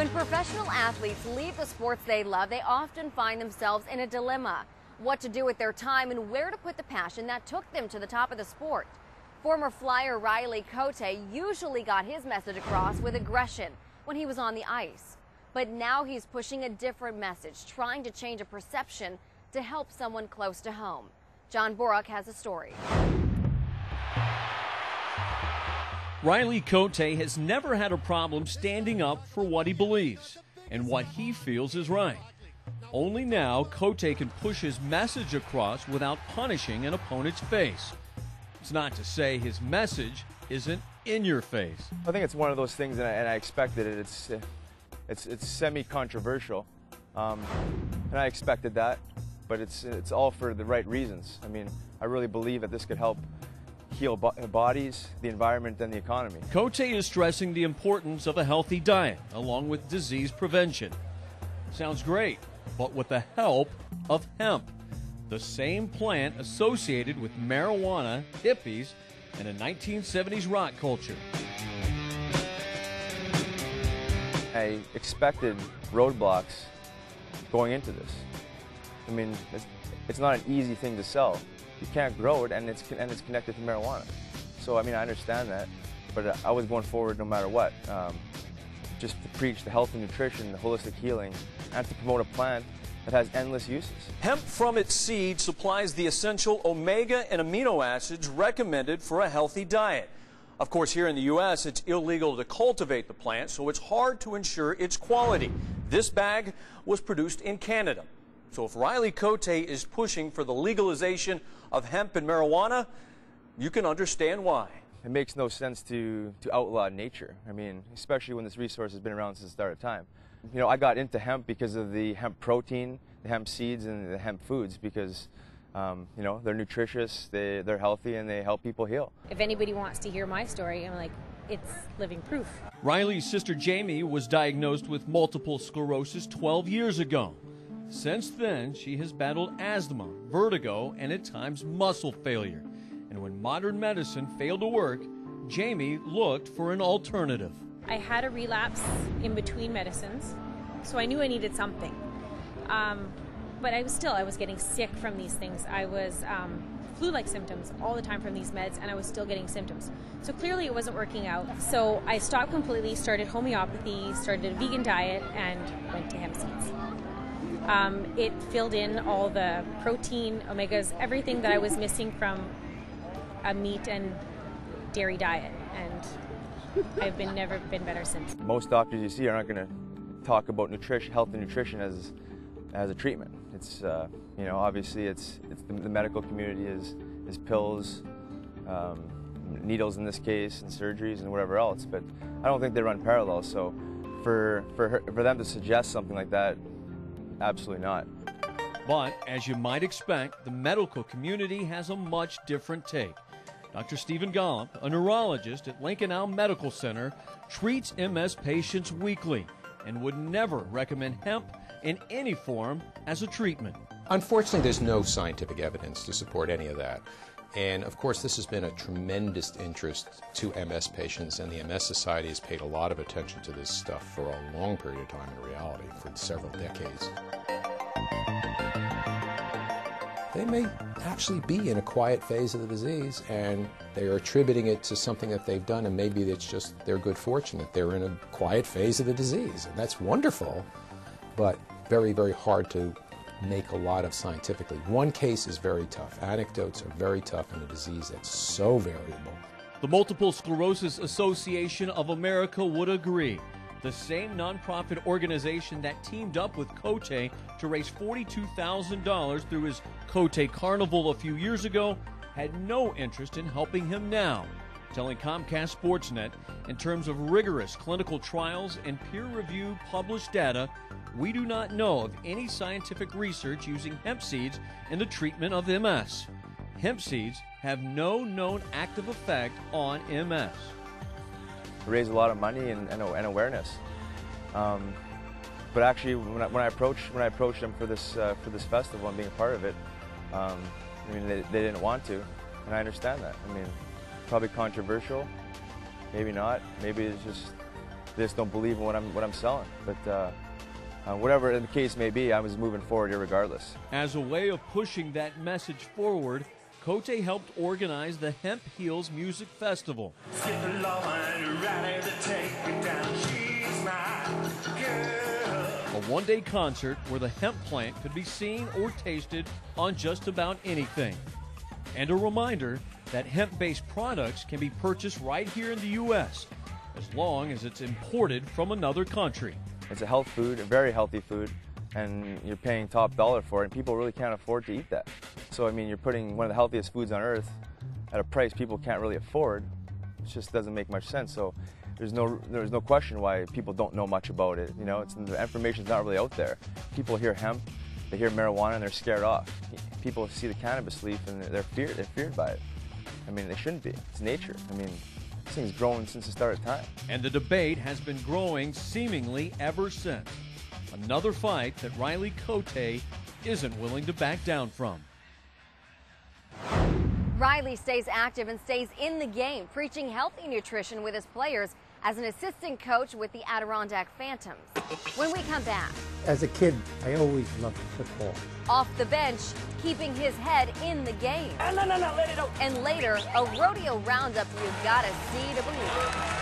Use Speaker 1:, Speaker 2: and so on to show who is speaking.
Speaker 1: When professional athletes leave the sports they love, they often find themselves in a dilemma. What to do with their time and where to put the passion that took them to the top of the sport. Former flyer Riley Cote usually got his message across with aggression when he was on the ice. But now he's pushing a different message, trying to change a perception to help someone close to home. John Borak has a story.
Speaker 2: Riley Cote has never had a problem standing up for what he believes and what he feels is right. Only now, Cote can push his message across without punishing an opponent's face. It's not to say his message isn't in your face.
Speaker 3: I think it's one of those things, and I expected it. It's semi-controversial, and I expected that, but it's all for the right reasons. I mean, I really believe that this could help heal bodies, the environment, and the economy.
Speaker 2: Cote is stressing the importance of a healthy diet along with disease prevention. Sounds great, but with the help of hemp, the same plant associated with marijuana, hippies, and a 1970s rock culture.
Speaker 3: I expected roadblocks going into this. I mean, it's not an easy thing to sell. You can't grow it, and it's connected to marijuana. So, I mean, I understand that, but I was going forward no matter what. Just to preach the health and nutrition, the holistic healing, and to promote a plant that has endless uses.
Speaker 2: Hemp from its seed supplies the essential omega and amino acids recommended for a healthy diet. Of course, here in the U.S., it's illegal to cultivate the plant, so it's hard to ensure its quality. This bag was produced in Canada. So if Riley Cote is pushing for the legalization of hemp and marijuana, you can understand why.
Speaker 3: It makes no sense to outlaw nature. I mean, especially when this resource has been around since the start of time. You know, I got into hemp because of the hemp protein, the hemp seeds, and the hemp foods because, you know, they're nutritious, they're healthy, and they help people heal.
Speaker 4: If anybody wants to hear my story, I'm like, it's living proof.
Speaker 2: Riley's sister Jamie was diagnosed with multiple sclerosis 12 years ago. Since then, she has battled asthma, vertigo, and at times muscle failure. And when modern medicine failed to work, Jamie looked for an alternative.
Speaker 4: I had a relapse in between medicines, so I knew I needed something. But I was getting sick from these things. I was flu-like symptoms all the time from these meds, and I was still getting symptoms. So clearly it wasn't working out. So I stopped completely, started homeopathy, started a vegan diet, and went to hemp seeds. It filled in all the protein, omegas, everything that I was missing from a meat and dairy diet, and I've never been better since.
Speaker 3: Most doctors you see are not going to talk about nutrition, health and nutrition as a treatment. It's you know, obviously it's the medical community is pills, needles in this case, and surgeries and whatever else. But I don't think they run parallel. So for them to suggest something like that, absolutely not.
Speaker 2: But as you might expect, the medical community has a much different take. Dr. Stephen Gollop, a neurologist at Lincoln Elm Medical Center, treats MS patients weekly and would never recommend hemp in any form as a treatment.
Speaker 5: Unfortunately, there's no scientific evidence to support any of that. And of course, this has been a tremendous interest to MS patients, and the MS Society has paid a lot of attention to this stuff for a long period of time in reality, for several decades. They may actually be in a quiet phase of the disease, and they are attributing it to something that they've done, and maybe it's just their good fortune that they're in a quiet phase of the disease. And that's wonderful, but very, very hard to make a lot of scientifically. One case is very tough. Anecdotes are very tough in a disease that's so variable.
Speaker 2: The Multiple Sclerosis Association of America would agree. The same nonprofit organization that teamed up with Cote to raise $42,000 through his Cote Carnival a few years ago had no interest in helping him now, telling Comcast Sportsnet, in terms of rigorous clinical trials and peer-reviewed published data, we do not know of any scientific research using hemp seeds in the treatment of MS. Hemp seeds have no known active effect on MS.
Speaker 3: Raise a lot of money and awareness. But actually, when I approached them for this festival and being a part of it, I mean they didn't want to, and I understand that. I mean, probably controversial, maybe not. Maybe it's just they just don't believe in what I'm selling. But whatever the case may be, I was moving forward irregardless.
Speaker 2: As a way of pushing that message forward, Cote helped organize the Hemp Heals Music Festival. A one-day concert where the hemp plant could be seen or tasted on just about anything. And a reminder that hemp-based products can be purchased right here in the U.S. as long as it's imported from another country.
Speaker 3: It's a health food, a very healthy food, and you're paying top dollar for it, and people really can't afford to eat that. So, I mean, you're putting one of the healthiest foods on earth at a price people can't really afford. It just doesn't make much sense. So there's no question why people don't know much about it. You know, the information's not really out there. People hear hemp, they hear marijuana, and they're scared off. People see the cannabis leaf and they're feared by it. I mean, they shouldn't be. It's nature. I mean, this thing's grown since the start of time.
Speaker 2: And the debate has been growing seemingly ever since. Another fight that Riley Cote isn't willing to back down from.
Speaker 1: Riley stays active and stays in the game, preaching healthy nutrition with his players as an assistant coach with the Adirondack Phantoms. When we come back,
Speaker 6: as a kid, I always loved football.
Speaker 1: off the bench, keeping his head in the game.
Speaker 7: No, let it go.
Speaker 1: And later, a rodeo roundup you gotta see to believe it.